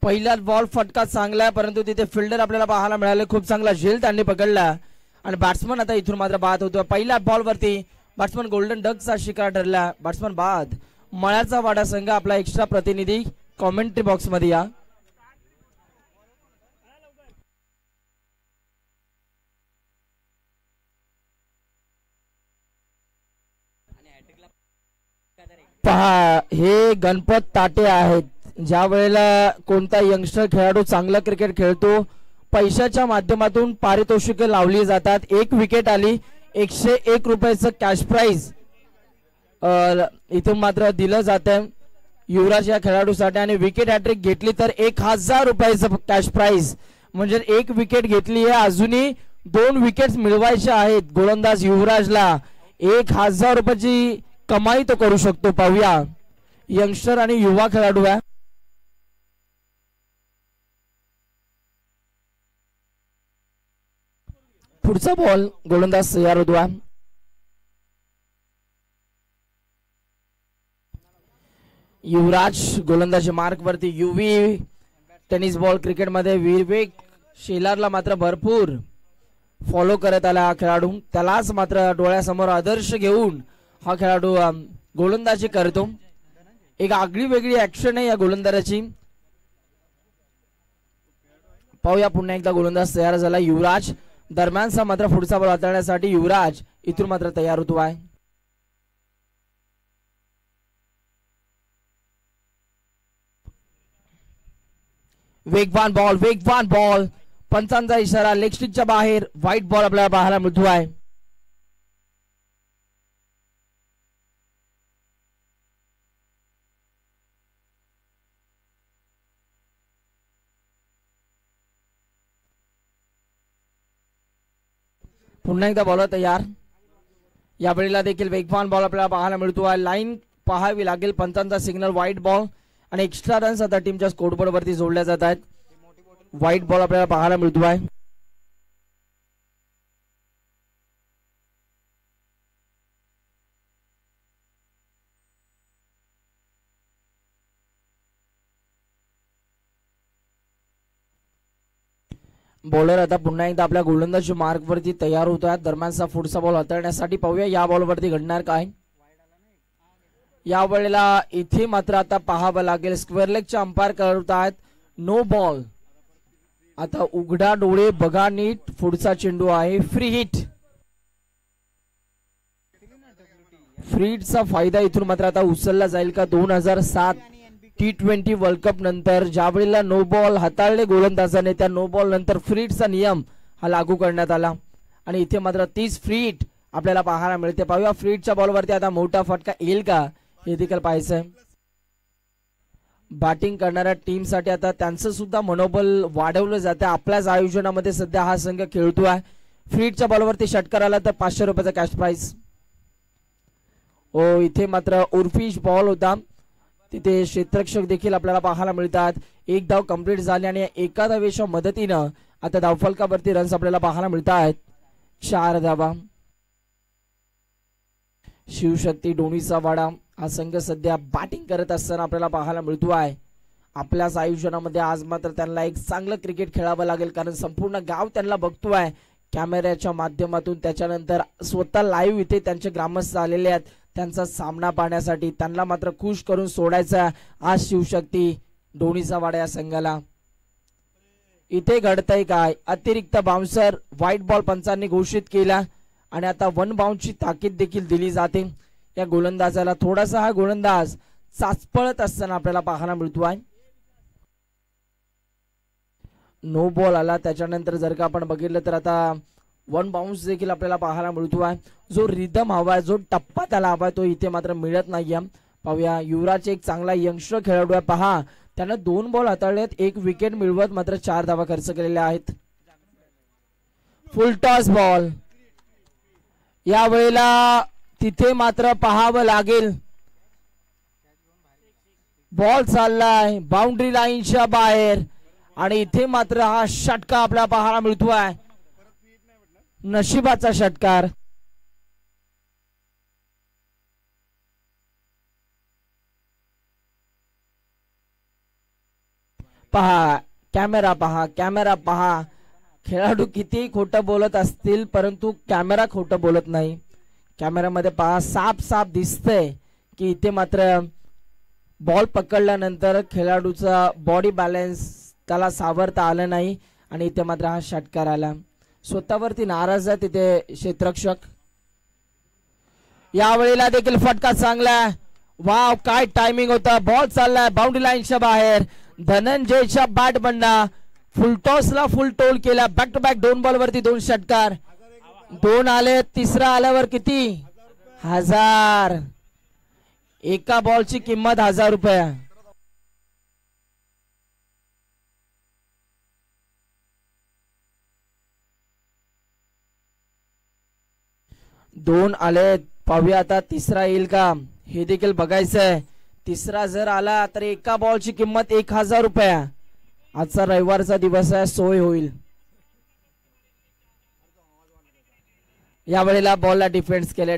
पहिला बॉल फटका चांगला आहे, परंतु तिथे फिल्डर आपल्याला पाहायला मिळाले. खूप चांगला झेल त्यांनी पकडला आणि बॅट्समन आता इथून मात्र बाद होतो. पहिल्या बॉल वरती बॅट्समन गोल्डन डकचा शिकार ठरला. बॅट्समन बाद. मळ्याचा वाडा संघ आपला एक्स्ट्रा प्रतिनिधी कॉमेंट्री बॉक्स मध्ये या. पहा, हे गणपत ताटे आहेत. ज्या वेळेला कोणता यंगस्टर खेळाडू चांगला क्रिकेट खेळतो, पैशाच्या माध्यमातून पारितोषिके लावली जातात. एक विकेट आली, 101 रुपयाचं कॅश प्राइज इथून मात्र दिलं जातं युवराज या खेळाडूसाठी. आणि विकेट हॅट्रिक घेतली तर 1000 रुपयाचं कॅश प्राइज. म्हणजे एक विकेट घेतली आहे, अजूनही 2 विकेट मिळवायच्या आहेत गोलंदाज युवराजला. 1000 रुपयाची कमाई तो करू शकतो. पाहूया, यंगस्टर आणि युवा खेळाडू आहे. पुढचा बॉल गोलंदाज तयार होतो. युवराज गोलंदाजी मार्क वरती. युवी टेनिस बॉल क्रिकेट मध्ये विवेक शेलारला मात्र भरपूर फॉलो करत आला हा खेळाडू. त्यालाच मात्र डोळ्यासमोर आदर्श घेऊन हा खेळाडू गोलंदाजी करतो. एक आगळी वेगळी ऍक्शन आहे या गोलंदाजाची. पाहूया पुन्हा एकदा गोलंदाज तयार झाला युवराज. दरम्यानचा मात्र पुढचा बॉल हाताळण्यासाठी युवराज इथून मात्र तयार होतो आहे. वेगवान बॉल, वेगवान बॉल. पंचांचा इशारा, लेग स्टिकच्या बाहेर. व्हाईट बॉल आपल्याला पाहायला मिळतो आहे. पुन्हा एकदा बॉलर तयार. या वेळेला देखील वेगवान बॉल आपल्याला पाहायला मिळतो आहे. लाईन पाहावी लागेल. पंचांचा सिग्नल व्हाईट बॉल आणि एक्स्ट्रा रन्स आता टीमच्या स्कोरबोर्ड वरती जोडल्या जात आहेत. व्हाईट बॉल आपल्याला पाहायला मिळतो आहे. बॉलर आता पुन्हा एकदा आपल्या गोलंदाजी मार्क वरती तयार होत आहेत. दरम्यानचा पुढचा बॉल हाताळण्यासाठी. पाहूया या बॉल वरती घडणार काय. या वेळेला इथे मात्र आता पाहावं लागेल. स्क्वेअर लेगच्या अंपायर करत आहेत नो बॉल. आता उघडा डोळे बघा नीट. पुढचा चेंडू आहे फ्री हिट. फ्री हिटचा फायदा इथून मात्र आता उचलला जाईल का. 2007 T20 वर्ल्ड कप नंतर ज्या वेळेला नो बॉल हाताळले गोलंदाजाने, त्या नो बॉल नंतर फ्री हिटचा नियम हा लागू करण्यात आला आणि इथे मात्र 30 फ्री हिट आपल्याला पाहायला मिळते. पाहूया फ्री हिटच्या बॉलवरती आता मोठा फटका येईल का, हे देखील पाहायचंय. बॅटिंग करणाऱ्या टीमसाठी आता त्यांचं सुद्धा मनोबल वाढवलं जातं. आपल्याच आयोजनामध्ये सध्या हा संघ खेळतोय. फ्री हिटच्या बॉलवरती षटकार आला तर 500 रुपयाचा कॅश प्राइज. ओ, इथे मात्र उर्फिश बॉल होता. तिथे क्षेत्ररक्षक देखील आपल्याला पाहायला मिळतात. एक धाव कंप्लीट झाली आणि एका धावेच्या मदतीनं आता धावफलकावरती रन्स आपल्याला पाहायला मिळत आहेत. 4 धावा. शिवशक्ती डोणीचा वाडा हा संघ सध्या बॅटिंग करत असताना आपल्याला पाहायला मिळतो आहे. आपल्याच आयोजनामध्ये आज मात्र त्यांना एक चांगलं क्रिकेट खेळावं लागेल, कारण संपूर्ण गाव त्यांना बघतोय कॅमेऱ्याच्या माध्यमातून. त्याच्यानंतर स्वतः लाईव्ह इथे त्यांचे ग्रामस्थ आलेले आहेत त्यांचा सामना पाहण्यासाठी. त्यांना मात्र खुश करून सोडायचा आज शिवशक्ती डोणीचा वाडा या संघाला. इथे घडतंय काय, अतिरिक्त बाउन्सर व्हाईट बॉल पंचांनी घोषित केला आणि आता 1 बाउन्सची ताकीद देखील दिली जाते या गोलंदाजाला. थोडासा हा गोलंदाज चाचपळत असताना आपल्याला पाहायला मिळतो आहे. नो बॉल आला, त्याच्यानंतर जर का आपण बघितलं तर आता 1 बाउन्स देखील आपल्याला पाहायला मिळतो आहे. जो रिदम हवाय, जो टप्पा त्याला हवाय, तो इथे मात्र मिळत नाहीये. पाहूया, युवराज एक चांगला यंगस्टर खेळाडू आहे. पहा, त्यानं 2 बॉल हाताळलेत, 1 विकेट मिळवत मात्र 4 धावा खर्च केलेल्या आहेत. फुल टॉस बॉल. या वेळेला तिथे मात्र पाहावं लागेल, बॉल चाललाय बाउंड्री लाईनच्या बाहेर आणि इथे मात्र हा षटकार आपल्याला पाहायला मिळतोय. नशिबाचा षटकार. पहा, कॅमेरा पहा, कॅमेरा पहा. खेळाडू किती खोटं बोलत असतील परंतु कॅमेरा खोटं बोलत नाही. कॅमेरामध्ये पहा, साफ साफ दिसतंय की इथे मात्र बॉल पकडल्यानंतर खेळाडूचा बॉडी बॅलन्स त्याला सावरता आलं नाही आणि इथे मात्र हा षटकार आला. स्वतःवरती नाराज आहे तिथे क्षेत्ररक्षक. यावेळेला देखील फटका चांगला. वाव, काय टायमिंग होता. बॉल चाललाय बाउंड्री लाईनच्या बाहेर. धनंजयच्या बॅट बंडा फुलटॉसला फुल टोल केला. बॅक टू बॅक 2 बॉल वरती 2 षटकार. 2 आले, तिसरा आल्यावर किती? 1000. एका बॉलची किंमत 1000 रुपये. दोन आले. पाहूया आता तिसरा येईल का हे देखील बघायचंय. तिसरा जर आला तर एका बॉलची किंमत 1000 रुपये. आजचा रविवारचा दिवस आहे, सोय होईल. यावेळेला बॉलला डिफेन्स केले.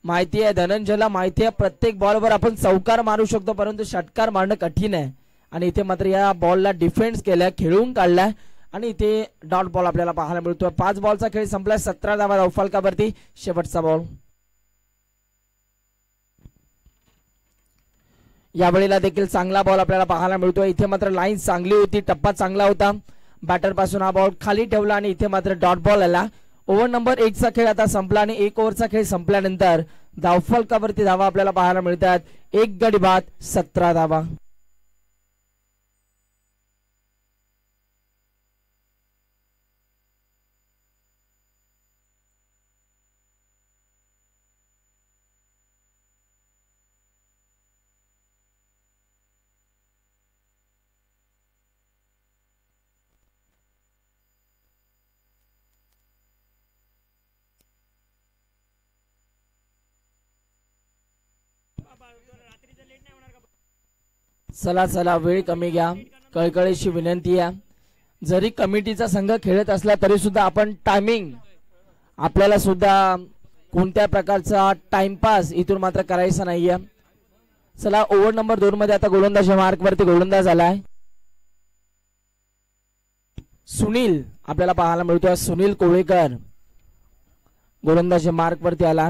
माहिती आहे धनंजयला, माहिती आहे प्रत्येक बॉलवर आपण चौकार मारू शकतो परंतु षटकार मारणं कठीण आहे. आणि इथे मात्र या बॉलला डिफेन्स केलाय, खेळून काढलाय आणि इथे डॉट बॉल आपल्याला पाहायला मिळतोय. 5 बॉलचा खेळ संपलाय. 17 धावा धावफलकावरती. शेवटचा बॉल. यावेळेला देखील चांगला बॉल आपल्याला पाहायला मिळतोय. इथे मात्र लाईन चांगली होती, टप्पा चांगला होता. बॅटर पासून हा बॉल खाली ठेवला आणि इथे मात्र डॉट बॉल आला. ओव्हर नंबर 1 चा खेळ आता संपला आणि 1 ओव्हरचा खेळ संपल्यानंतर धावफलकावरती धावा आपल्याला पाहायला मिळतात. 1 गडी बाद 17 धावा. चला वेळ कमी घ्या. कळकळीची विनंती आहे. जरी कमिटीचा संघ खेळत असला तरी सुद्धा आपण टायमिंग आपल्याला सुद्धा कोणत्या प्रकारचा टाइमपास इथून मात्र करायचा नाहीये. चला ओव्हर नंबर 2 मध्ये आता गोलंदाज मार्क वरती गोलंदाज आलाय. सुनील आपल्याला पाहायला मिळतोय. सुनील कोळेकर गोलंदाज मार्क वरती आला.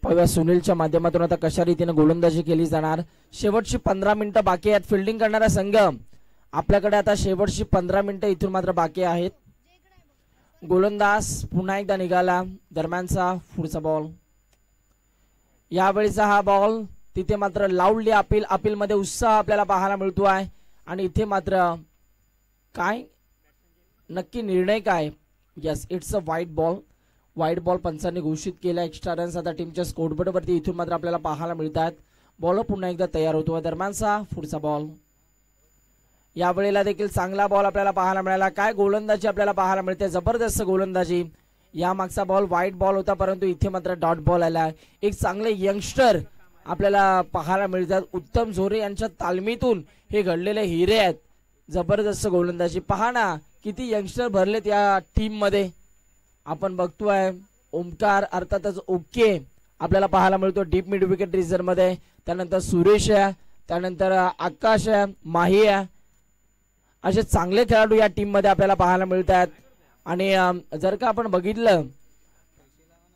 पाहूया सुनीलच्या माध्यमातून आता कशा रीतीने गोलंदाजी केली जाणार. शेवटची 15 मिनिटं बाकी आहेत. फिल्डिंग करणारा संघ आपल्याकडे आता शेवटची 15 मिनिटं इथून मात्र बाकी आहेत. गोलंदाज पुन्हा एकदा निघाला. दरम्यानचा पुढचा बॉल. यावेळीचा हा बॉल तिथे मात्र लाऊडली अपील मध्ये उत्साह आपल्याला पाहायला मिळतो आहे. आणि इथे मात्र काय नक्की निर्णय काय? Yes, it's a wide ball. Wide ball पंचांनी घोषित केला. एक्स्ट्रा रन्स आता टीमच्या स्कोरबोर्ड वरती इथून मात्र आपल्याला पाहायला मिळतात. बॉल पुन्हा एकदा तयार होतो. दरम्यानचा पुढचा बॉल. यावेळेला देखील चांगला बॉल आपल्याला पाहायला मिळाला. काय गोलंदाजी आपल्याला पाहायला मिळते, जबरदस्त गोलंदाजी. या मागचा बॉल व्हाईट बॉल होता परंतु इथे मात्र डॉट बॉल आला. एक चांगले यंगस्टर आपल्याला पाहायला मिळतात. उत्तम झोरे यांच्या तालमीतून हे घडलेले हिरे आहेत. जबरदस्त गोलंदाजी. पहा ना किती यंगस्टर भरलेत या टीम मध्ये. आपण बघतोय ओमकार अर्थातच ओके आपल्याला पाहायला मिळतो डीप मिड विकेट रिझर्व मध्ये. त्यानंतर सुरेश आहे, त्यानंतर आकाश आहे, माही आहे. असे चांगले खेळाडू या टीम मध्ये आपल्याला पाहायला मिळतात. आणि जर का आपण बघितलं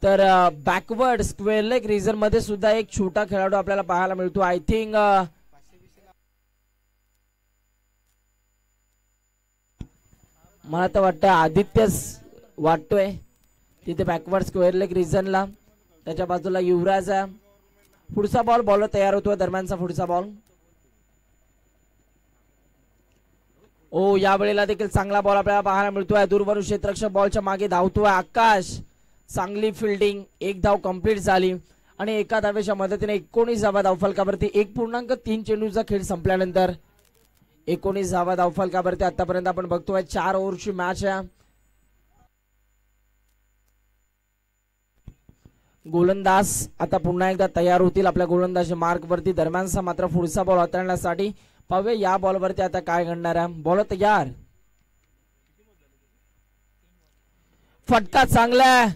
तर बॅकवर्ड स्क्वेअर लेग रिझर्व मध्ये सुद्धा एक छोटा खेळाडू आपल्याला पाहायला मिळतो. आय थिंक मला तर वाटतं आदित्यच वाटतोय तिथे बॅकवर्ड स्क्वेअर लेग रिजनला. त्याच्या बाजूला युवराज आहे. पुढचा बॉल बॉलर तयार होतोय. दरम्यानचा पुढचा बॉल. ओ यावेळेला देखील चांगला बॉल आपल्याला पाहायला मिळतोय. दूरवरून क्षेत्ररक्षक बॉलच्या मागे धावतोय. आकाश चांगली फिल्डिंग. 1 धाव कंप्लीट झाली आणि एका धावेच्या मदतीने 19 धावा धावफलकावरती. 1.3 चेंडूचा खेळ संपल्यानंतर 19 धावा धावफलकावरती. आतापर्यंत आपण बघतोय 4 ओव्हरची मॅच आहे. गोलंदाज आता पुन्हा एकदा तयार होतील आपल्या गोलंदाजी मार्क वरती. दरम्यानचा मात्र पुढचा बॉल हाताळण्यासाठी. पाहूया या बॉल वरती आता काय घडणार आहे. बॉल तयार. फटका चांगला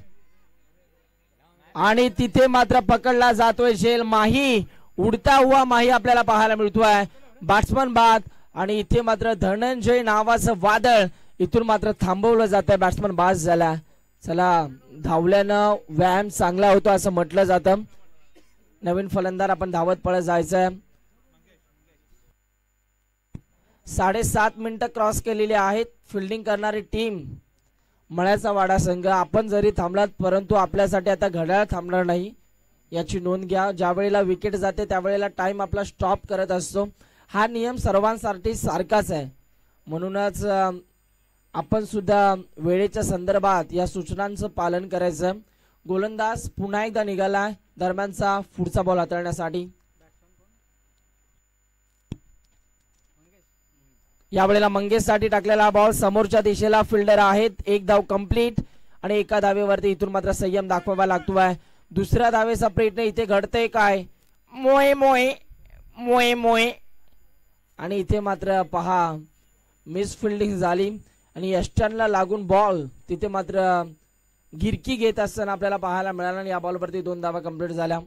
आणि तिथे मात्र पकडला जातोय झेल. माही उडता हुआ माही आपल्याला पाहायला मिळतोय. बॅट्समन बाद आणि इथे मात्र धनंजय नावाचं वादळ इथून मात्र थांबवलं जात आहे. बॅट्समन बाद झाला. चला धावल्यानं व्यायाम चांगला होतो असं म्हटलं जातं. नवीन फलंदाज आपण धावत पळत जायचंय. 7.5 मिनिटं क्रॉस केलेली आहेत. फिल्डिंग करणारी टीम मळ्याचा वाडा संघ. आपण जरी थांबलात परंतु आपल्यासाठी आता घड्याळ थांबणार नाही याची नोंद घ्या. ज्या वेळेला विकेट जाते त्यावेळेला टाइम आपला स्टॉप करत असतो. हा नियम सर्वांसाठी सारखाच आहे. म्हणूनच आपण सुद्धा वेळेच्या संदर्भात या सूचनांचं पालन करायचं. गोलंदाज पुन्हा एकदा निघाला दरम्यानचा पुढचा बॉल हाताळण्यासाठी. यावेळेला मंगेशसाठी टाकलेला बॉल समोरच्या दिशेला फिल्डर आहेत. एक धाव कंप्लीट आणि एका धावेवरती इथून मात्र संयम दाखवावा लागतोय. दुसऱ्या धावेचा प्रयत्न इथे घडतंय काय? मोये मोये मोये मोये आणि इथे मात्र पहा मिस फिल्डिंग झाली आणि यष्टनला लागून बॉल तिथे मात्र गिरकी घेत असताना आपल्याला पाहायला मिळाला आणि या बॉलवरती 2 धावा कंप्लीट झाल्या.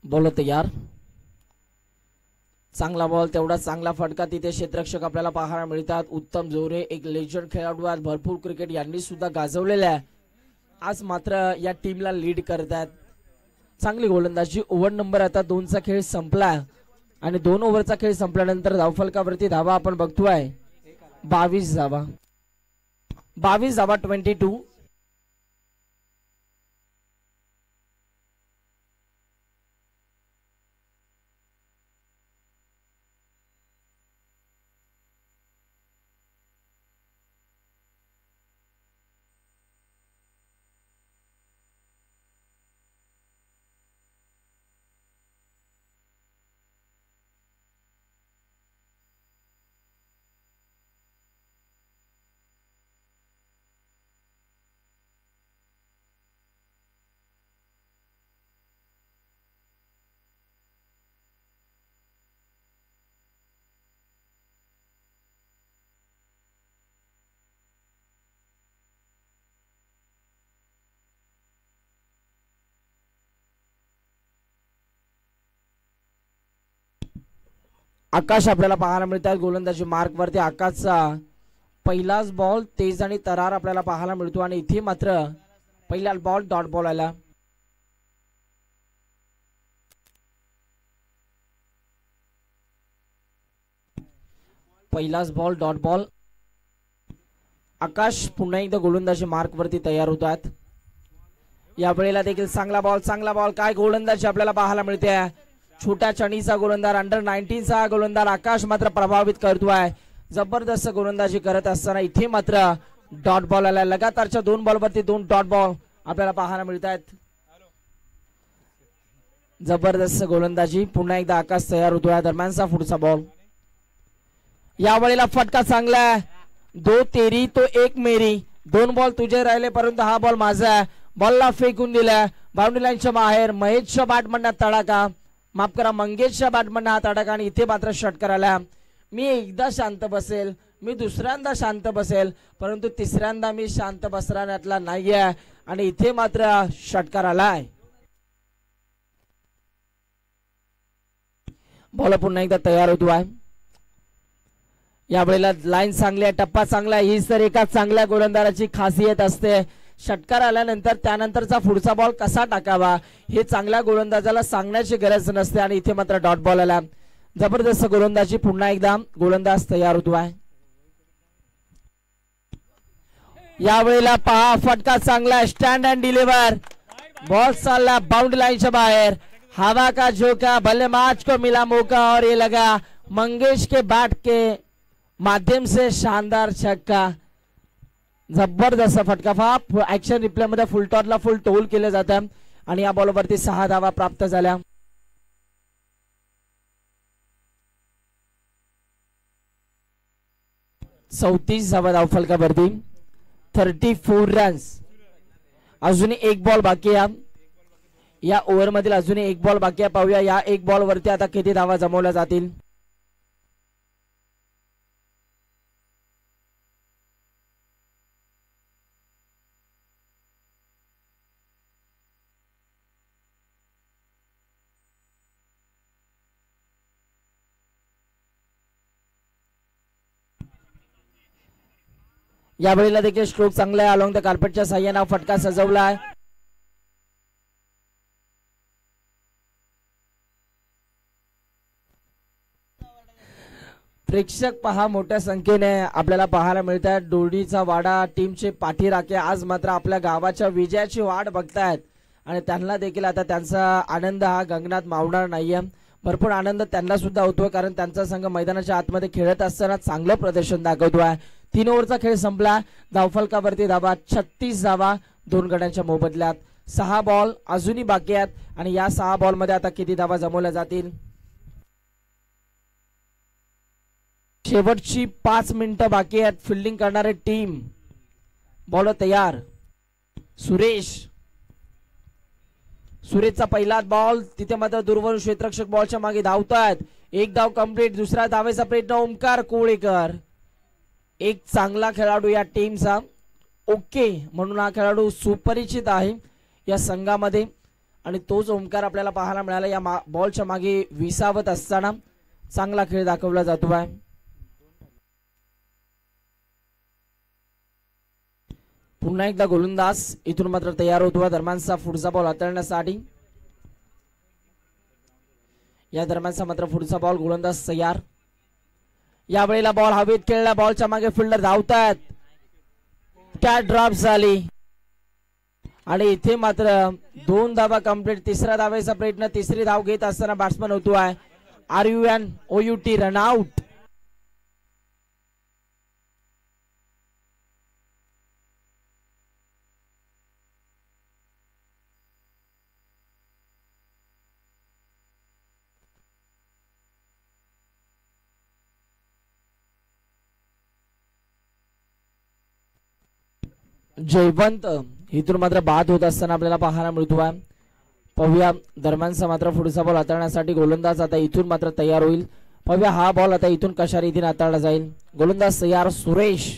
बॉल तयार. चांगला बॉल तेवढा चांगला फटका. तिथे क्षेत्ररक्षक आपल्याला पाहायला मिळतात. उत्तम जोरे एक लेजंड खेळाडू आहेत. भरपूर क्रिकेट यांनी सुद्धा गाजवलेले आहे. आज मात्र या टीमला लीड करतात. चांगली गोलंदाजी. ओव्हर नंबर आता 2चा खेळ संपला आणि 2 ओव्हरचा खेळ संपल्यानंतर धावफलकावरती धावा आपण बघतोय 22 धावा. 22 धावा 22. आकाश आपल्याला पाहायला मिळतात गोलंदाजी मार्क वरती. आकाशचा पहिलाच बॉल तेज आणि तरार आपल्याला पाहायला मिळतो आणि इथे मात्र पहिला बॉल डॉट बॉल आला. पहिलाच बॉल डॉट बॉल. आकाश पुन्हा एकदा गोलंदाजी मार्क वरती तयार होतात. या वेळेला देखील चांगला बॉल काय गोलंदाजी आपल्याला पाहायला मिळते. छोट्या चणीचा गोलंदाज अंडर 19चा गोलंदाज आकाश मात्र प्रभावित करतोय. जबरदस्त गोलंदाजी करत असताना इथे मात्र डॉट बॉल आला. लगातारच्या 2 बॉलवरती 2 डॉट बॉल आपल्याला पाहायला मिळत आहेत. जबरदस्त गोलंदाजी. पुन्हा एकदा आकाश तयार होतोय. दरम्यानचा पुढचा बॉल. यावेळेला फटका चांगला. 2 तेरी तो 1 मेरी. 2 बॉल तुझे राहिले परंतु हा बॉल माझा आहे. बॉलला फेकून दिला बाउंड्री लाईनच्या बाहेर. महेशच्या बॅटमधनं तडाखा. माफ करा मंगेशच्या बॅटमधनं हा तडाखा आणि इथे मात्र षटकार आला. मी एकदा शांत बसेल, मी दुसऱ्यांदा शांत बसेल परंतु तिसऱ्यांदा मी शांत बसण्यातला नाहीये आणि इथे मात्र षटकार आलाय. बॉल पुन्हा एकदा तयार होतोय. यावेळेला लाईन चांगली आहे, टप्पा चांगला आहे. ही तर एका चांगल्या गोलंदाजाची खासियत असते. षटकार आल्यानंतर त्यानंतरचा पुढचा बॉल कसा टाकावा हे चांगल्या गोलंदाजाला सांगण्याची गरज नसते आणि इथे मात्र डॉट बॉल आला. जबरदस्त गोलंदाजी. पुन्हा एकदा गोलंदाज तयार होतोय. यावेळेला पहा फटका चांगला. Stand and deliver. बॉल चालला बाउंड्री लाईनच्या बाहेर. हवा का झोंका, बल्लेबाज को मिला मौका और ये लगा मंगेश के बैट के माध्यम से शानदार छक्का. जबरदस्त फटका. पहा ऍक्शन रिप्ले मध्ये फुल टॉसला फुल टोल केलं जातं आणि या बॉलवरती 6 धावा प्राप्त झाल्या. चौतीस धावा धावफलकावरती. 34 रन्स. अजूनही 1 बॉल बाकी आहे. या ओव्हर मधील अजूनही 1 बॉल बाकी आहे. पाहूया या 1 बॉल वरती आता किती धावा जमवल्या जातील. या वेळेला देखील स्ट्रोक चांगला आहे. अलॉंग द कार्पेटच्या साह्याने फटका सजवला आहे. प्रेक्षक पहा मोठ्या संख्येने आपल्याला पाहायला मिळतात. दोर्डीचा वाडा टीमचे पाठीराखे आज मात्र आपल्या गावाच्या विजयाची वाट बघतायत आणि त्यांना देखील आता त्यांचा आनंद हा गगनात मावणार नाहीये. भरपूर आनंद त्यांना सुद्धा होतोय कारण त्यांचा संघ मैदानाच्या आतमध्ये खेळत असताना चांगलं प्रदर्शन दाखवतोय. 3 ओव्हरचा खेळ संपला. धावफलकावरती धावा 36 धावा 2 गड्यांच्या मोबदल्यात. 6 बॉल अजूनही बाकी आहेत आणि या 6 बॉल मध्ये आता किती धावा जमवल्या जातील. शेवटची 5 मिनिटं बाकी आहेत. फिल्डिंग करणारे टीम. बॉलर तयार. सुरेशचा पहिला बॉल तिथे मात्र दूरवरून क्षेत्ररक्षक बॉलच्या मागे धावतात. एक धाव कंप्लीट. दुसरा धावेचा प्रयत्न ओमकार कोळेकर. एक चांगला खेळाडू या टीमचा. ओके म्हणून हा खेळाडू सुपरिचित आहे या संघामध्ये आणि तोच ओमकार आपल्याला पाहायला मिळाला या बॉलच्या मागे विसावत असताना. चांगला खेळ दाखवला जातो आहे. पुन्हा एकदा गोलंदाज इथून मात्र तयार होतो. दरम्यानचा पुढचा बॉल हाताळण्यासाठी. या दरम्यानचा मात्र पुढचा बॉल गोलंदाज तयार. या वेळेला बॉल हवेत खेळला. बॉलच्या मागे फिल्डर धावतात. कॅच ड्रॉप झाली आणि इथे मात्र 2 धावा कंप्लीट. तिसऱ्या धावेचा प्रयत्न. तिसरी धाव घेत असताना बॅट्समन होतो आहे RUNOUT रनआउट. जयवंत इथून मात्र बाद होत असताना आपल्याला पाहायला मिळतो आहे. पाहूया दरम्यानचा मात्र पुढचा बॉल हाताळण्यासाठी गोलंदाज आता इथून मात्र तयार होईल. पाहूया हा बॉल आता इथून कशा रीतीने हाताळला जाईल. गोलंदाज तयार. सुरेश.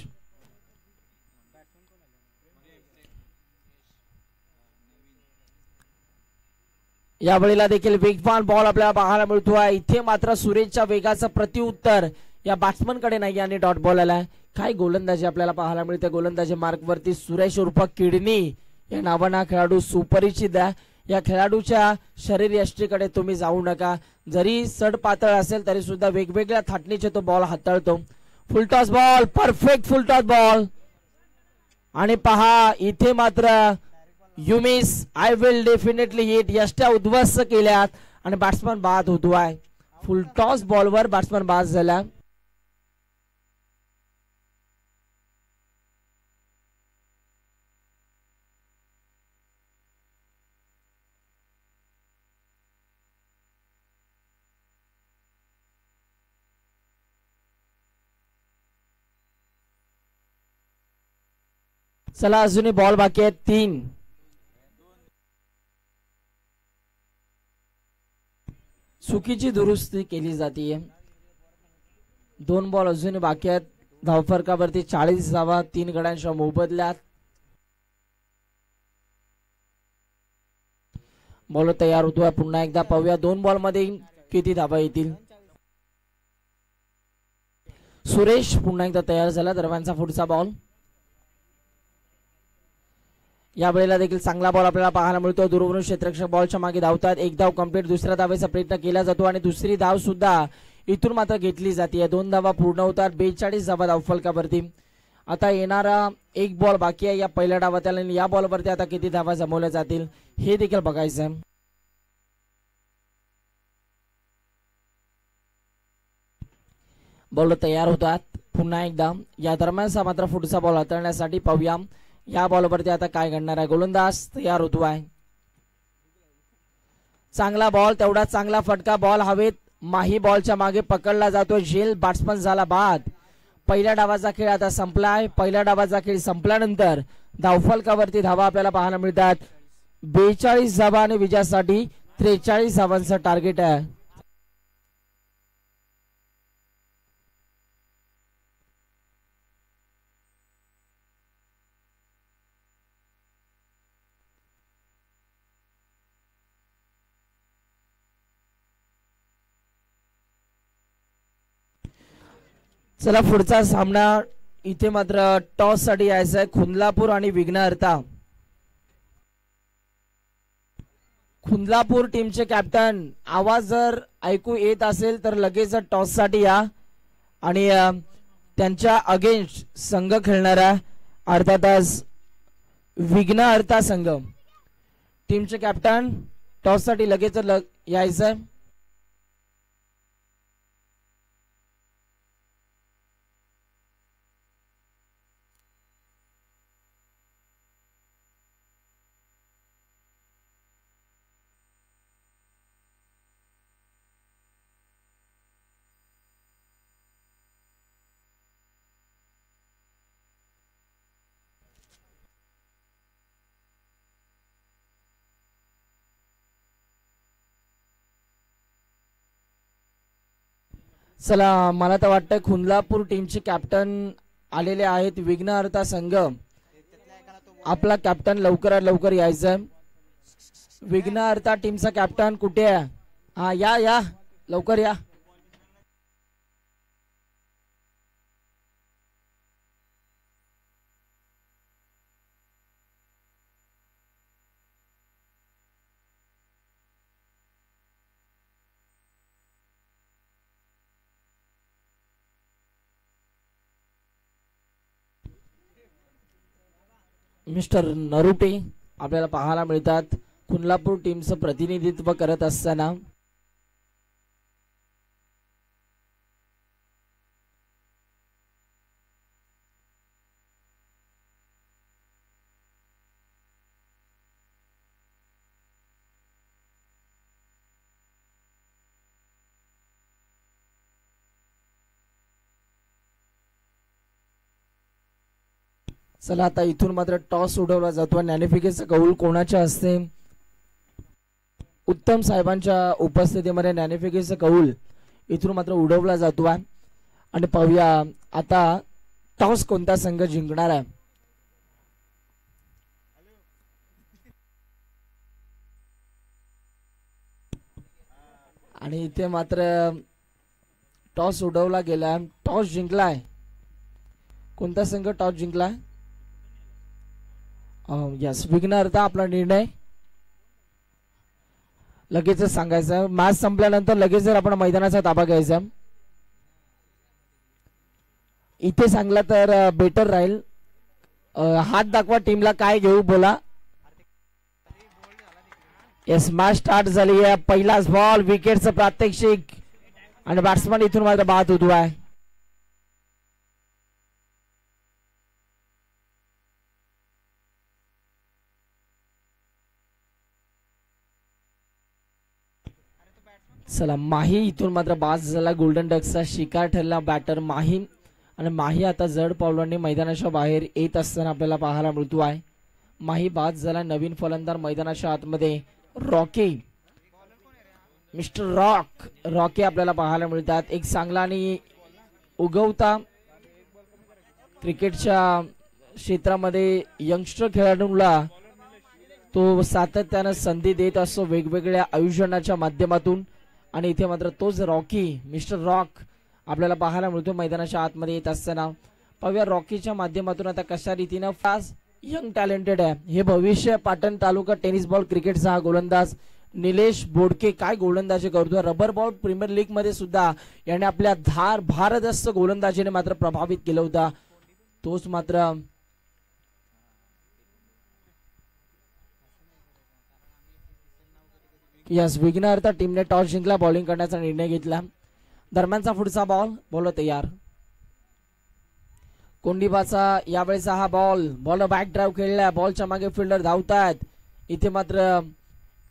या वेळेला देखील वेगवान बॉल आपल्याला पाहायला मिळतो आहे. इथे मात्र सुरेशच्या वेगाचं प्रत्युत्तर या बॅट्समन कडे नाही आणि डॉट बॉल आलाय. काय गोलंदाजी आपल्याला पाहायला मिळते. गोलंदाजी मार्क वरती सुरेश उर्फ किडनी या नावाने हा खेळाडू सुपरिचित आहे. या खेळाडूच्या शरीर यष्टीकडे तुम्ही जाऊ नका. जरी सड पातळ असेल तरी सुद्धा वेगवेगळ्या थाटणीचे तो बॉल हाताळतो. Full toss ball. Perfect full toss ball. आणि पहा इथे मात्र you miss I will definitely hit यष्ट्या उद्ध्वस्त केल्यात आणि बॅट्समन बाद होतो आहे. फुलटॉस बॉलवर बॅट्समन बाद झाला. चला अजूनही बॉल बाकी आहेत 3. चुकीची दुरुस्ती केली जाते. 2 बॉल अजूनही बाकी आहेत. धावफरकावरती 40 धावा 3 गड्यांच्या मोबदल्यात. बॉल तयार होतोय. पुन्हा एकदा पाहूया 2 बॉल मध्ये किती धावा येतील. सुरेश पुन्हा एकदा तयार झाला. दरम्यानचा पुढचा बॉल. या वेळेला देखील चांगला बॉल आपल्याला पाहायला मिळतो. दूरवरून क्षेत्ररक्षक बॉलच्या मागे धावतात. एक धाव कंप्लीट. दुसऱ्या धावेचा प्रयत्न केला जातो आणि दुसरी धाव सुद्धा इथून मात्र घेतली जाते. 2 धावा पूर्ण होतात. 42 धावा धावफलकावरती. आता येणारा 1 बॉल बाकी आहे या पहिल्या डावात. या बॉलवरती आता किती धावा जमवल्या जातील हे देखील बघायचं आहे. बॉल तयार होतात. पुन्हा एकदा या दरम्यानचा मात्र पुढचा बॉल हाताळण्यासाठी पाहूया या बॉलवरती आता काय घडणार आहे. गोलंदाज तयार होतो आहे. चांगला बॉल. तेवढा चांगला फटका. बॉल हवेत. माही बॉलच्या मागे पकडला जातो. झेल. बॅट्समन झाला बाद. पहिल्या डावाचा खेळ आता संपलाय. पहिल्या डावाचा खेळ संपल्यानंतर धावफलकावरती धावा आपल्याला पाहायला मिळतात. 42 धावा आणि विजयासाठी 43 धावांचं टार्गेट आहे. चला पुढचा सामना इथे मात्र टॉस साठी यायचं आहे खुंदलापूर आणि विघ्नहर्ता. खुंदलापूर टीमचे कॅप्टन आवाज जर ऐकू येत असेल तर लगेच टॉस साठी या आणि त्यांच्या अगेन्स्ट संघ खेळणारा अर्थातच विघ्नहर्ता संघ. टीमचे कॅप्टन टॉस साठी लगेच यायचं. चला मला तर वाटतं खुंदलापूर टीमचे कॅप्टन आलेले आहेत. विघ्नहर्ता संघ आपला कॅप्टन लवकरात लवकर यायचं. विघ्नहर्ता टीमचा कॅप्टन कुठे आहे? हा या या लवकर या. मिस्टर नरुटे आपल्याला पाहायला मिळतात खुंदलापूर टीमचं प्रतिनिधित्व करत असताना. चला आता इथून मात्र टॉस उडवला जातो. नॅनिफिकेशनचा कौल कोणाच्या असते? उत्तम साहेबांच्या उपस्थितीमध्ये नॅनिफिकेशनचा कौल इथून मात्र उडवला जातो आणि पाहूया आता टॉस कोणता संघ जिंकणार आहे. आणि इथे मात्र टॉस उडवला गेला. टॉस जिंकलाय कोणता संघ? टॉस जिंकलाय यस विघ्नहर्ता. आपला निर्णय लगेचच सांगायचा. मॅच संपल्यानंतर लगेच जर आपण मैदानाचा ताबा घ्यायचा. इथे सांगला तर बेटर राहील. हात दाखवा टीमला काय घेऊ बोला. यस मॅच स्टार्ट झाली आहे. पहिलाच बॉल विकेटचं प्रात्यक्षिक आणि बॅट्समन इथून मात्र बाद होतो आहे. चला माही इथून मात्र बाद झाला. गोल्डन डकचा शिकार ठरला बॅटर माही आणि माही आता जड पावलांनी मैदानाच्या बाहेर येत असताना आपल्याला पाहायला मिळतो आहे. माही बाद झाला. नवीन फलंदाज मैदानाच्या आतमध्ये रॉकी मिस्टर रॉकी आपल्याला पाहायला मिळतात. एक चांगला आणि उगवता क्रिकेटच्या क्षेत्रामध्ये यंगस्टर खेळाडूंना तो सातत्यानं संधी देत असतो वेगवेगळ्या आयोजनाच्या माध्यमातून. आणि इथे मात्र तोच रॉकी मिस्टर रॉक आपल्याला पाहायला मिळतो मैदानाच्या आतमध्ये येत असताना. पाहूया रॉकीच्या माध्यमातून आता कशा रीतीनं फास्ट यंग टॅलेंटेड आहे हे भविष्य. पाटण तालुका टेनिस बॉल क्रिकेटचा हा गोलंदाज निलेश बोडके काय गोलंदाजी करतोय. रबर बॉल प्रीमियर लीग मध्ये सुद्धा याने आपल्या भारदस्त गोलंदाजीने मात्र प्रभावित केलं होता. तोच मात्र यस विघ्नहर्ता टीमने टॉस जिंकला. बॉलिंग करण्याचा निर्णय घेतला. दरम्यानचा पुढचा बॉल तयार. कोंडिबाचा यावेळेचा हा बॉल बॅक ड्राईव्ह खेळला. बॉलच्या मागे फिल्डर धावतात. इथे मात्र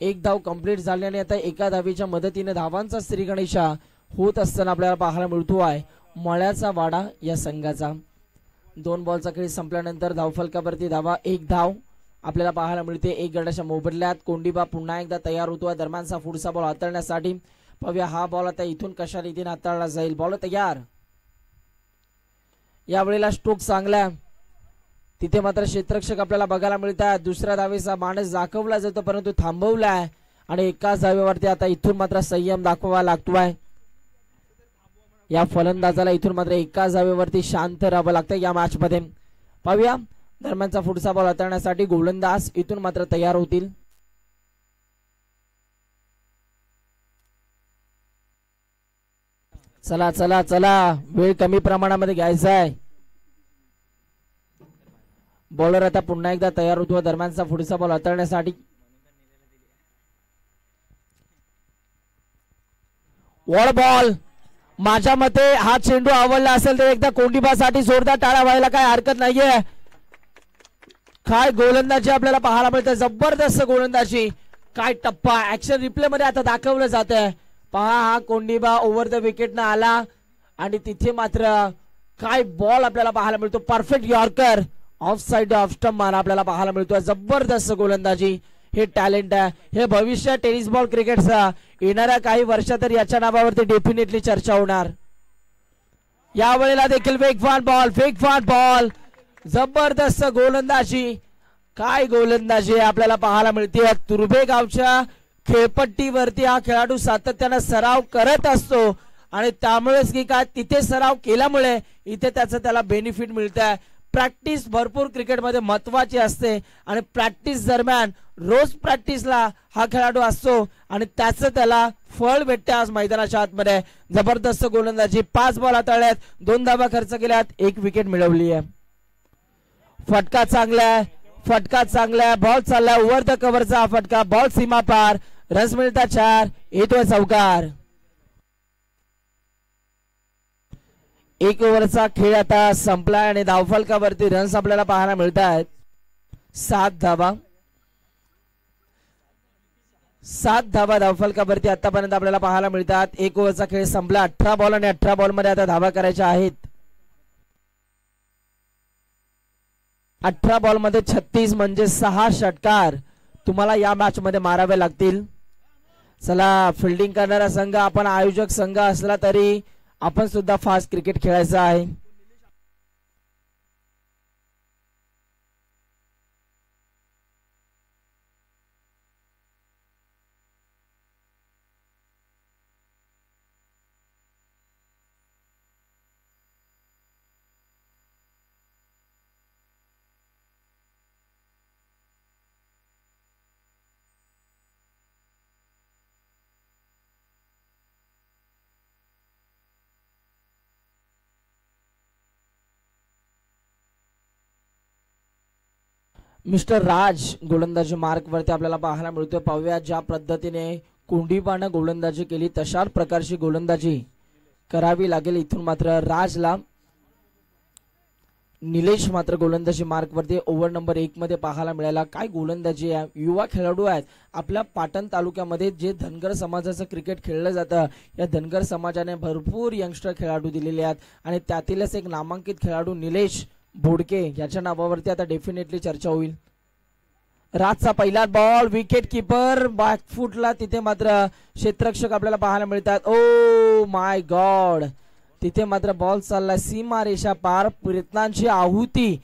एक धाव कंप्लीट झाल्याने आता एका धावीच्या मदतीने धावांचा श्रीगणेशा होत असताना आपल्याला पाहायला मिळतो आहे मळ्याचा वाडा या संघाचा. 2 बॉलचा खेळ संपल्यानंतर धावफलकावरती धावा 1 धाव आपल्याला पाहायला मिळते. 1 गटाच्या मोबदल्यात कोंडिबा पुन्हा एकदा तयार होतो. दरम्यानचा पुढचा बॉल हाताळण्यासाठी पाहूया हा बॉल आता इथून कशा रीतीने हाताळला जाईल. बॉल तयार. यावेळेला स्ट्रोक चांगला. तिथे मात्र क्षेत्ररक्षक आपल्याला बघायला मिळतात. दुसऱ्या धावेचा मानस दाखवला जातो परंतु थांबवलाय आणि एकाच धावेवरती आता इथून मात्र संयम दाखवावा लागतोय. या फलंदाजाला इथून मात्र एका जागेवरती शांत राहावं लागतं या मॅच मध्ये. पाहूया दरम्यानचा पुढचा बॉल हाताळण्यासाठी गोलंदाज इथून मात्र तयार होतील. चला चला चला, वेळ कमी प्रमाणामध्ये घ्यायचा आहे. बॉलर आता पुन्हा एकदा तयार होतो दरम्यानचा पुढचा बॉल हाताळण्यासाठी. वॉल बॉल, माझ्या मते हा चेंडू आवडला असेल तर एकदा कोंडीबासाठी जोरदार टाळ्या व्हायला काय हरकत नाहीये. काय गोलंदाजी आपल्याला पाहायला मिळते, जबरदस्त गोलंदाजी. काय टप्पा ऍक्शन रिप्ले मध्ये आता दाखवलं जात आहे. पहा हा कोंडीबा ओव्हर द विकेट ना आला आणि तिथे मात्र काय बॉल आपल्याला पाहायला मिळतो. Perfect yorker of side off stump मारा आपल्याला पाहायला मिळतो. जबरदस्त गोलंदाजी, हे टॅलेंट आहे, हे भविष्य टेनिस बॉल क्रिकेटचा. येणाऱ्या काही वर्षात तर याच्या नावावरती डेफिनेटली चर्चा होणार. यावेळेला देखील वेगवान बॉल, जबरदस्त गोलंदाजी. काय गोलंदाजी आपल्याला पाहायला मिळते. तुर्भे गावच्या खेळपट्टीवरती हा खेळाडू सातत्याने सराव करत असतो आणि त्यामुळेच की काय तिथे सराव केल्यामुळे इथे त्याला बेनिफिट मिळत आहे. प्रॅक्टिस भरपूर क्रिकेटमध्ये महत्वाची असते आणि प्रॅक्टिस दरम्यान रोज प्रॅक्टिसला हा खेळाडू असतो आणि त्याचं त्याला फळ भेटते आज मैदानाच्या आतमध्ये. जबरदस्त गोलंदाजी, 5 बॉल हाताळल्यात, 2 धावा खर्च केल्यात, 1 विकेट मिळवली आहे. फटका चांगला आहे, बॉल चाललाय ओव्हर द कव्हरचा फटका, बॉल सीमा पार, रन्स मिळतात 4, येतोय चौकार. 1 ओव्हरचा खेळ आता संपलाय आणि धावफलकावरती रन्स आपल्याला पाहायला मिळत आहेत. 7 धावा धावफलकावरती आतापर्यंत आपल्याला पाहायला मिळतात. 1 ओव्हरचा खेळ संपला. 18 बॉल आणि 18 बॉल मध्ये आता धावा करायच्या आहेत. 18 बॉल मध्ये 36 म्हणजे 6 षटकार तुम्हाला या मॅच मध्ये मारावे लागतील. चला, फिल्डिंग करणारा संघ आपण आयोजक संघ असला तरी आपण सुद्धा फास्ट क्रिकेट खेळायचं आहे. मिस्टर राज गोलंदाजी मार्क वरती आपल्याला पाहायला मिळतोय. पाहूया ज्या पद्धतीने कोंडीबानं गोलंदाजी केली तशाच प्रकारची गोलंदाजी करावी लागेल इथून मात्र राजला. निलेश मात्र गोलंदाजी मार्क वरती ओव्हर नंबर 1 मध्ये पाहायला मिळाला. काय गोलंदाजी आहे, युवा खेळाडू आहेत. आपल्या पाटण तालुक्यामध्ये जे धनगर समाजाचं क्रिकेट खेळलं जातं, या धनगर समाजाने भरपूर यंगस्टर खेळाडू दिलेले आहेत आणि त्यातीलच एक नामांकित खेळाडू निलेश बोडके याच्या नावावरती आता डेफिनेटली चर्चा होईल. राजचा पहिला बॉल, विकेट किपर बॅकफुटला, तिथे मात्र क्षेत्ररक्षक आपल्याला पाहायला मिळतात. ओ माय गॉड, तिथे मात्र बॉल चाललाय सीमा रेषा पार, प्रयत्नांची आहुती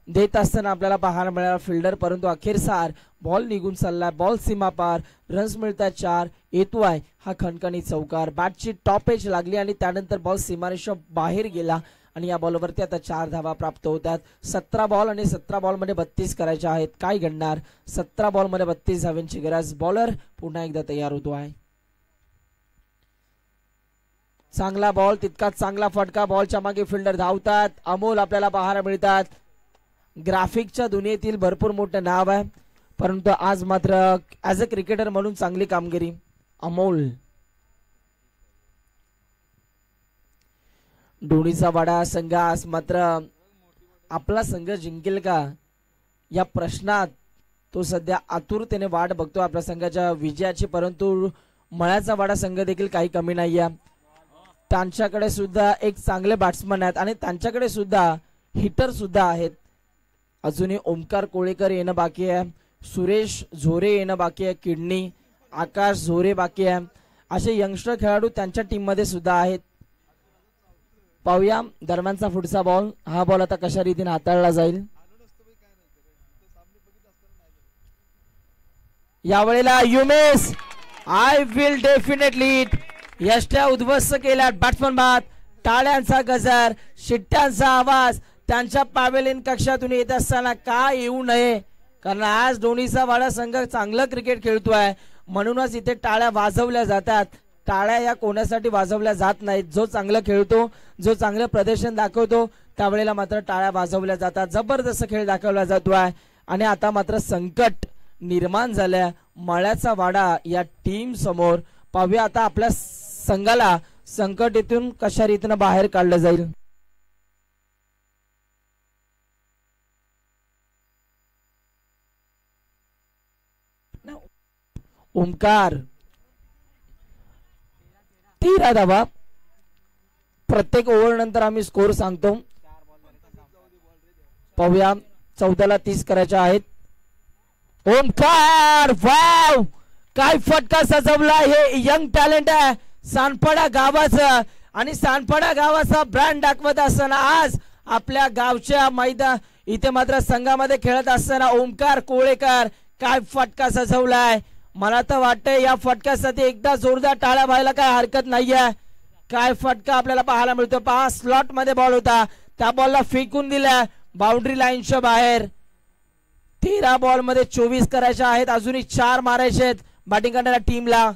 देत असताना आपल्याला पाहायला मिळाला फिल्डर, परंतु अखेरसार बॉल निघून चाललाय, बॉल सीमा पार, रन्स मिळतात 4, येतोय हा खणखणी चौकार. बॅटची टॉप एज लागली आणि त्यानंतर बॉल सीमारेषा बाहेर गेला आणि या बॉलवरती आता 4 धावा प्राप्त होतात. 17 बॉल आणि 17 बॉल मध्ये 32 करायचे आहेत. काय घडणार, 17 बॉल मध्ये 32 धाव्यांची गरज. बॉलर पुन्हा एकदा तयार होतो आहे. चांगला बॉल, तितकाच चांगला फटका, बॉलच्या मागे फिल्डर धावतात. अमोल आपल्याला पाहायला मिळतात. ग्राफिकच्या दुनियेतील भरपूर मोठं नाव आहे, परंतु आज मात्र ऍज अ क्रिकेटर म्हणून चांगली कामगिरी अमोल. दोन्हीचा वाडा संघ आज मात्र आपला संघ जिंकेल का या प्रश्नात तो सध्या आतुरतेने वाट बघतो आपल्या संघाच्या विजयाची, परंतु मळ्याचा वाडा संघ देखील काही कमी नाहीये. त्यांच्याकडे सुद्धा एक चांगले बॅट्समन आहेत आणि त्यांच्याकडे सुद्धा हिटर सुद्धा आहेत. अजूनही ओमकार कोळेकर येणं बाकी आहे, सुरेश झोरे येणं बाकी आहे, किडनी आकाश झोरे बाकी आहे. असे यंगस्टर खेळाडू त्यांच्या टीम मध्ये सुद्धा आहेत. पाहूया दरम्यानचा पुढचा बॉल, हा बॉल आता कशा रीतीने हाताळला जाईल. यावेळेला युमेस, आय विल डेफिनेटली यष्ट्या उद्ध्वस्त केल्या बॅट्समन बाद. टाळ्यांचा गजर, शिट्ट्यांचा आवाज त्यांच्या पॅव्हेलियन कक्षातून येत असताना का येऊ नये, कारण आज दोन्हीचा वाडा संघ चांगलं क्रिकेट खेळतोय म्हणूनच इथे टाळ्या वाजवल्या जातात. टाळ्या या कोणासाठी वाजवल्या जात नाहीत, जो चांगलं खेळतो, जो चांगलं प्रदर्शन दाखवतो त्यावेळेला मात्र टाळ्या वाजवल्या जातात. जबरदस्त खेळ दाखवला जातोय आणि आता मात्र संकट निर्माण झालंय मळ्याचा वाडा या टीम समोर. पाहूया आता आपल्या संघाला संकटातून कशा रीतीने बाहेर काढलं जाईल. ओमकार 13 धावा. प्रत्येक ओव्हर नंतर आम्ही स्कोर सांगतो. पाहूया 14ला 30 करायच्या आहेत. ओमकार वाव, काय फटका सजवला. हे यंग टॅलेंट आहे सानपाडा गावाचं आणि सानपाडा गावाचा ब्रँड दाखवत असताना आज आपल्या गावच्या मैदान इथे मात्र संघामध्ये खेळत असताना ओमकार कोळेकर काय फटका सजवलाय. मला तर वाटतंय या फटक्यासाठी एकदा जोरदार टाळ्या व्हायला काय हरकत नाहीये. काय फटका आपल्याला पाहायला मिळतो. पहा स्लॉट मध्ये बॉल होता, त्या बॉलला फेकून दिला बाउंड्री लाईनच्या बाहेर. 13 बॉल मध्ये 24 करायच्या आहेत, अजूनही 4 मारायचे आहेत बॅटिंग करणाऱ्या टीमला.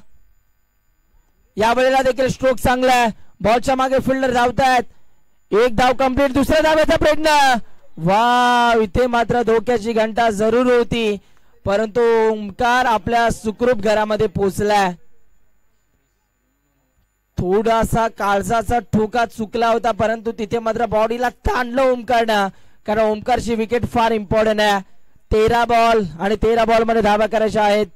या वेळेला देखील स्ट्रोक चांगला आहे. बॉलच्या मागे फिल्डर धावतायत. एक धाव कंप्लीट. दुसऱ्या धावेचा प्रयत्न. वाव, इथे मात्र धोक्याची घंटा जरूर होती परंतु ओमकार आपल्या सुखरूप घरामध्ये पोहोचलाय. थोडासा काळजाचा ठोका चुकला होता परंतु तिथे मात्र बॉडीला ताणलं ओमकारनं, कारण ओमकारची विकेट फार इम्पॉर्टंट आहे. 13 बॉल आणि 13 बॉल मध्ये धावा करायच्या आहेत.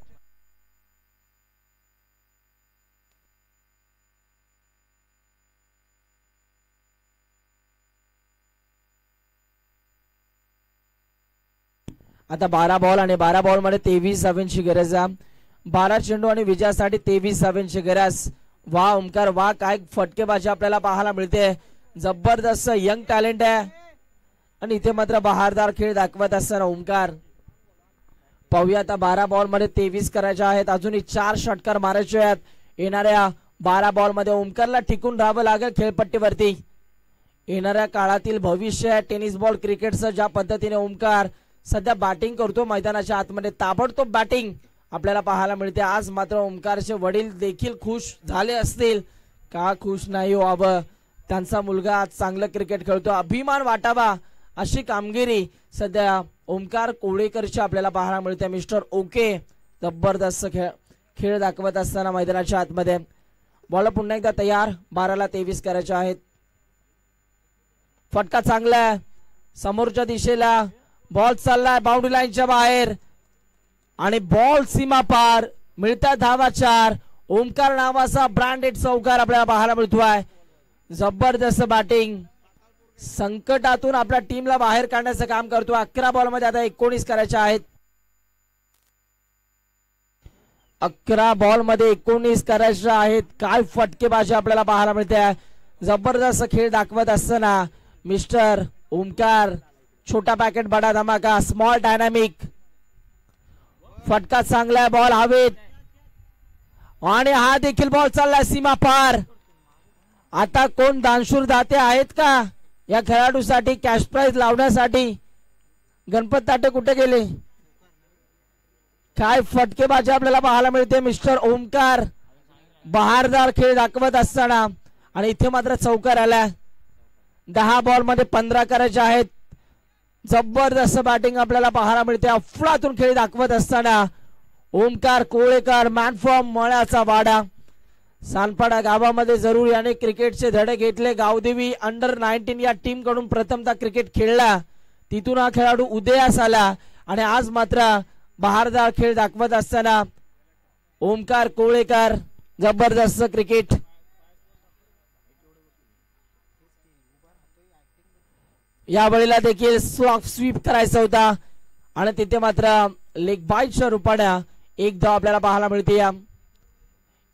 आता 12 बॉल आणि 12 बॉल मध्ये 23 धावांची गरज आहे. 12 चेंडू आणि विजयासाठी 23 धावांची गरज. वा ओमकार वा, काय फटकेबाजी आपल्याला पाहायला मिळते. जबरदस्त यंग टॅलेंट आहे आणि इथे मात्र बहारदार खेळ दाखवत असताना ओमकार. पाहूया आता 12 बॉल मध्ये 23 करायचे आहेत, अजूनही 4 षटकार मारायचे आहेत. येणाऱ्या 12 बॉल मध्ये ओमकारला टिकून राहावं लागेल खेळपट्टीवरती. येणाऱ्या काळातील भविष्य आहे टेनिस बॉल क्रिकेटचं. ज्या पद्धतीने ओमकार सध्या बॅटिंग करतो मैदानाच्या आतमध्ये ताबडतोब बॅटिंग आपल्याला पाहायला मिळते. आज मात्र ओमकारचे वडील देखील खुश झाले असतील. का खुश नाही व्हावं, त्यांचा मुलगा आज चांगलं क्रिकेट खेळतो, अभिमान वाटावा अशी कामगिरी सध्या ओमकार कोळेकरची आपल्याला पाहायला मिळते. मिस्टर ओके जबरदस्त खेळ दाखवत असताना मैदानाच्या आतमध्ये. बॉल पुन्हा एकदा तयार. 12ला 23 करायचे आहेत. फटका चांगला आहे, समोरच्या दिशेला बॉल चाललाय बाउंड्री लाईनच्या बाहेर आणि बॉल सीमा पार. मिळतात धावा 4. ओमकार नावाचा ब्रँडेड चौकार आपल्याला पाहायला मिळतोय. जबरदस्त बॅटिंग, संकटातून आपल्या टीमला बाहेर काढण्याचं काम करतो. 11 बॉल मध्ये आता 19 करायचे आहेत. 11 बॉल मध्ये 19 करायचे आहेत. काय फटकेबाजी आपल्याला पाहायला मिळते. जबरदस्त खेळ दाखवत असताना मिस्टर ओमकार. छोटा पॅकेट बडा धमाका, स्मॉल डायनामिक. फटका चांगला, बॉल हवेत आणि हा देखील बॉल चाललाय सीमा पार. आता कोण दानशूर दाते आहेत का या खेळाडूसाठी कॅश प्राइज लावण्यासाठी? गणपत ताटे कुठे गेले? काय फटकेबाजी आपल्याला पाहायला मिळते. मिस्टर ओमकार बहारदार खेळ दाखवत असताना आणि इथे मात्र चौकार आला. 10 बॉल मध्ये 15 करायचे आहेत. जबरदस्त बॅटिंग आपल्याला पाहायला मिळते. अफलातून खेळ दाखवत असताना ओमकार कोळेकर मॅन फ्रॉम मळ्याचा वाडा. सानपाडा गावामध्ये जरूर याने क्रिकेटचे धडे घेतले. गावदेवी अंडर-19 या टीम कडून प्रथमतः क्रिकेट खेळला, तिथून हा खेळाडू उदयास आला आणि आज मात्र बहारदार खेळ दाखवत असताना ओमकार कोळेकर जबरदस्त क्रिकेट. या वेळेला देखील स्वीप करायचा होता आणि तिथे मात्र लेग बाईटच्या रूपाने एक धाव आपल्याला पाहायला मिळते.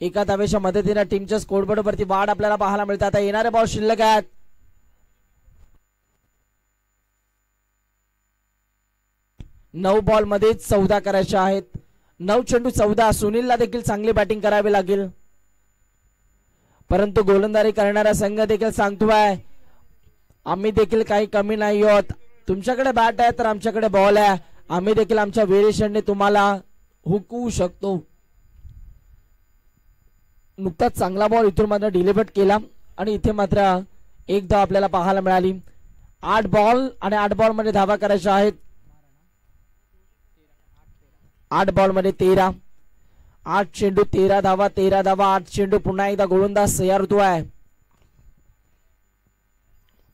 एका धावेच्या मदतीने टीमच्या स्कोरबोर्ड वरती वाढ आपल्याला पाहायला मिळते. आता येणारे बॉल शिल्लक आहेत. 9 बॉल मध्ये 14 करायचे आहेत. 9 चेंडू 14. सुनीलला देखील चांगली बॅटिंग करावी लागेल. परंतु गोलंदाजी करणारा संघ देखील सांगतोय आम्ही देखील काही कमी नाही आहोत. तुमच्याकडे बॅट आहे तर आमच्याकडे बॉल आहे. आम्ही देखील आमच्या व्हेरिएशनने तुम्हाला हुकवू शकतो. नुकताच चांगला बॉल इथून मात्र डिलिव्हर केला आणि इथे मात्र एक धाव आपल्याला पाहायला मिळाली. 8 बॉल आणि 8 बॉल मध्ये धावा करायच्या आहेत. 8 बॉल मध्ये 13, 8 चेंडू 13 धावा, 13 धावा 8 चेंडू. पुन्हा एकदा गोलंदाज तयार होतोय.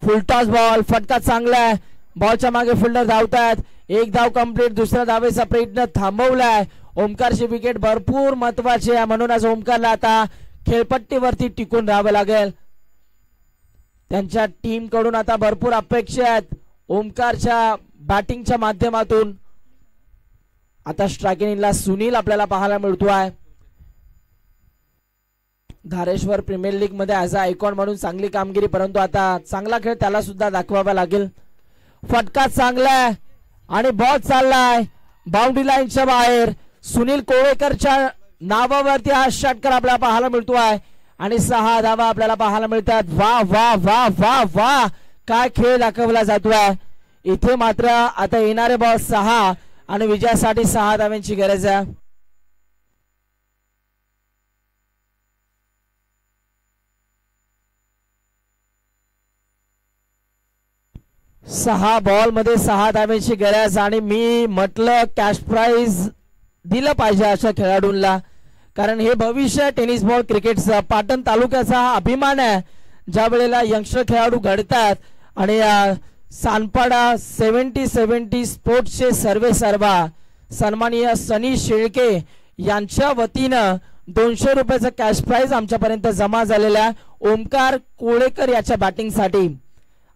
फुलटॉस बॉल, फटका चांगला आहे. बॉलच्या मागे फिल्डर धावतात. एक धाव कंप्लीट. दुसऱ्या धावेचा प्रयत्न थांबवलाय. ओमकारची विकेट भरपूर महत्वाची आहे म्हणून आज ओमकारला आता खेळपट्टीवरती टिकून राहावं लागेल. त्यांच्या टीम कडून आता भरपूर अपेक्षा आहेत ओमकारच्या बॅटिंगच्या माध्यमातून. आता स्ट्रायकिंगला सुनील आपल्याला पाहायला मिळतोय. धारेश्वर प्रीमियर लीग मध्ये ऍज अ आयकॉन म्हणून चांगली कामगिरी, परंतु आता चांगला खेळ त्याला सुद्धा दाखवावा लागेल. फटका चांगला आहे आणि बॉल चाललाय बाउंड्री लाईनच्या बाहेर. सुनील कोळेकरच्या नावावरती हा षटकार आपल्याला पाहायला मिळतोय आणि 6 धावा आपल्याला पाहायला मिळतात. वा वा वा वा वा काय खेळ दाखवला जातोय. इथे मात्र आता येणारे बॉल 6 आणि विजयासाठी 6 धाव्यांची गरज आहे. सहा बॉल मध्ये 6 धाव्यांची गरज आणि मी म्हटलं कॅश प्राइज दिलं पाहिजे अशा खेळाडूंना, कारण हे भविष्य टेनिस बॉल क्रिकेटचा पाटण तालुक्याचा हा अभिमान आहे. ज्या वेळेला यंगस्टर खेळाडू घडतात आणि सानपाडा 70-70 स्पोर्ट्सचे सर्वेसर्वा सन्माननीय सनी शेळके यांच्या वतीनं 200 रुपयाचा कॅश प्राइज आमच्यापर्यंत जमा झालेला ओमकार कोळेकर याच्या बॅटिंगसाठी.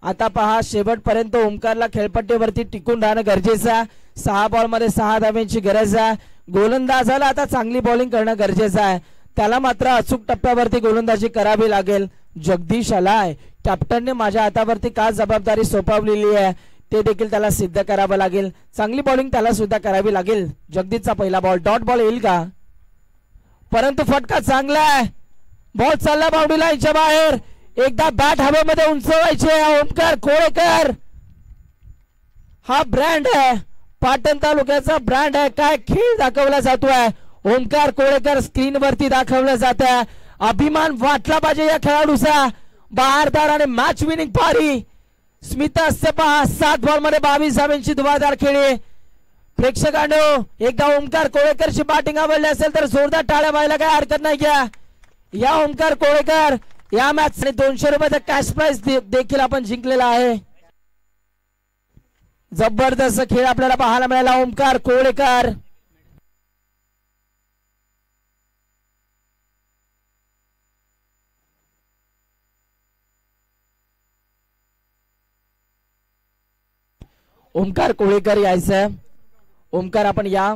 आता पहा शेवटपर्यंत ओमकारला खेळपट्टीवरती टिकून राहणं गरजेचं आहे. 6 बॉल मध्ये 6 धाव्यांची गरज आहे. गोलंदाजाला आता चांगली बॉलिंग करणं गरजेचं आहे. त्याला मात्र अचूक टप्प्यावरती गोलंदाजी करावी लागेल. जगदीश आलाय, कॅप्टनने माझ्या हातावरती का जबाबदारी सोपवलेली आहे ते देखील त्याला सिद्ध करावं लागेल. चांगली बॉलिंग त्याला सुद्धा करावी लागेल. जगदीशचा पहिला बॉल डॉट बॉल येईल का, परंतु फटका चांगला आहे. बॉल चालला बाउंड्री लाईनच्या बाहेर. एकदा बॅट हवेमध्ये उंचवायचे. ओमकार कोळेकर हा ब्रँड आहे, पाटण तालुक्याचा ब्रँड आहे. काय खेळ दाखवला जातोय. ओमकार कोळेकर स्क्रीन वरती दाखवलं जात आहे. अभिमान वाटला पाहिजे या खेळाडूचा. बहारदार आणि मॅच विनिंग पारी. स्मिता पहा 7 बॉल मध्ये 22 धाव्यांची धुवाधार खेळी. प्रेक्षकांनो एकदा ओमकार कोळेकरची बॅटिंग आवडली असेल तर जोरदार टाळ्या व्हायला काय हरकत नाही. घ्या या ओमकार कोळेकर या मॅच 200 रुपयाचा कॅश प्राइज देखील आपण जिंकलेला आहे. जबरदस्त खेळ आपल्याला पाहायला मिळाला. ओमकार कोळेकर ओमकार कोळेकर यायचं. ओमकार आपण या.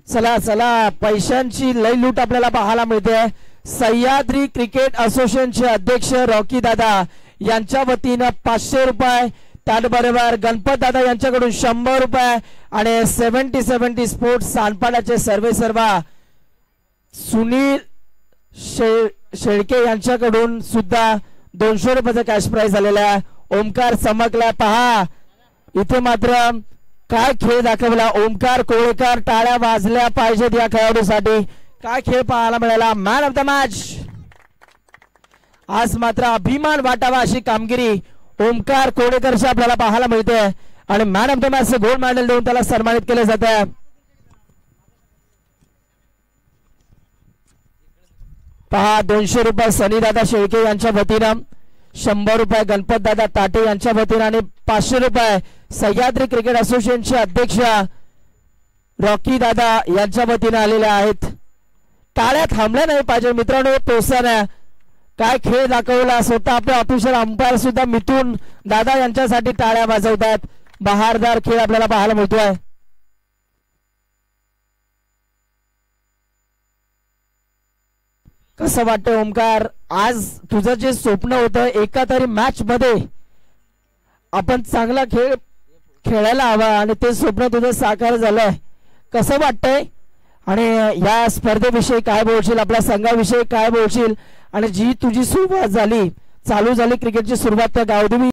चला चला पैशांची लय लूट आपल्याला पाहायला मिळते. सह्याद्री क्रिकेट असोसिएशनचे अध्यक्ष रॉकी दादा यांच्या वतीनं 500 रुपये, त्याचबरोबर गणपत दादा यांच्याकडून 100 रुपये आणि 70-70 स्पोर्ट्स सानपाड्याचे सर्वेसर्वा सुनील शेळके यांच्याकडून सुद्धा 200 रुपयाचा कॅश प्राइज आलेला आहे. ओमकार चमकला. पहा इथे मात्र काय खेळ दाखवला ओमकार कोळेकर. टाळ्या वाजल्या पाहिजेत या खेळाडूसाठी. काय खेळ पाहायला मिळाला. Man of the match. आज मात्र अभिमान वाटावा अशी कामगिरी ओमकार कोळेकरची आपल्याला पाहायला मिळते आणि man of the match gold medal देऊन त्याला सन्मानित केले जाते. पहा 200 रुपये सनी दादा शेळके यांच्या वतीनं, 100 रुपये गणपत दादा ताटे यांच्या वतीनं आणि 500 रुपये सह्याद्री क्रिकेट असोसिएशनचे अध्यक्ष रॉकी दादा यांच्या वतीनं आलेले आहेत. टाळ्या थांबल्या नाही पाहिजे मित्रांनो. प्रोत्साहन आहे. काय खेळ दाखवला. स्वतः आपले ऑफिशियल अंपायर सुद्धा मिथून दादा यांच्यासाठी टाळ्या वाजवतात. बहारदार खेळ आपल्याला पाहायला मिळतोय. कसं वाटतंय ओमकार, आज तुझं जे स्वप्न होतं एका तरी मॅच मध्ये आपण चांगला खेळ खेळायला हवा आणि ते स्वप्न तुझं साकार झालंय, कसं वाटतंय? आणि या स्पर्धेविषयी काय बोलशील, आपल्या संघाविषयी काय बोलशील? आणि जी तुझी सुरुवात झाली, चालू झाली क्रिकेटची सुरुवात त्या गावदेवी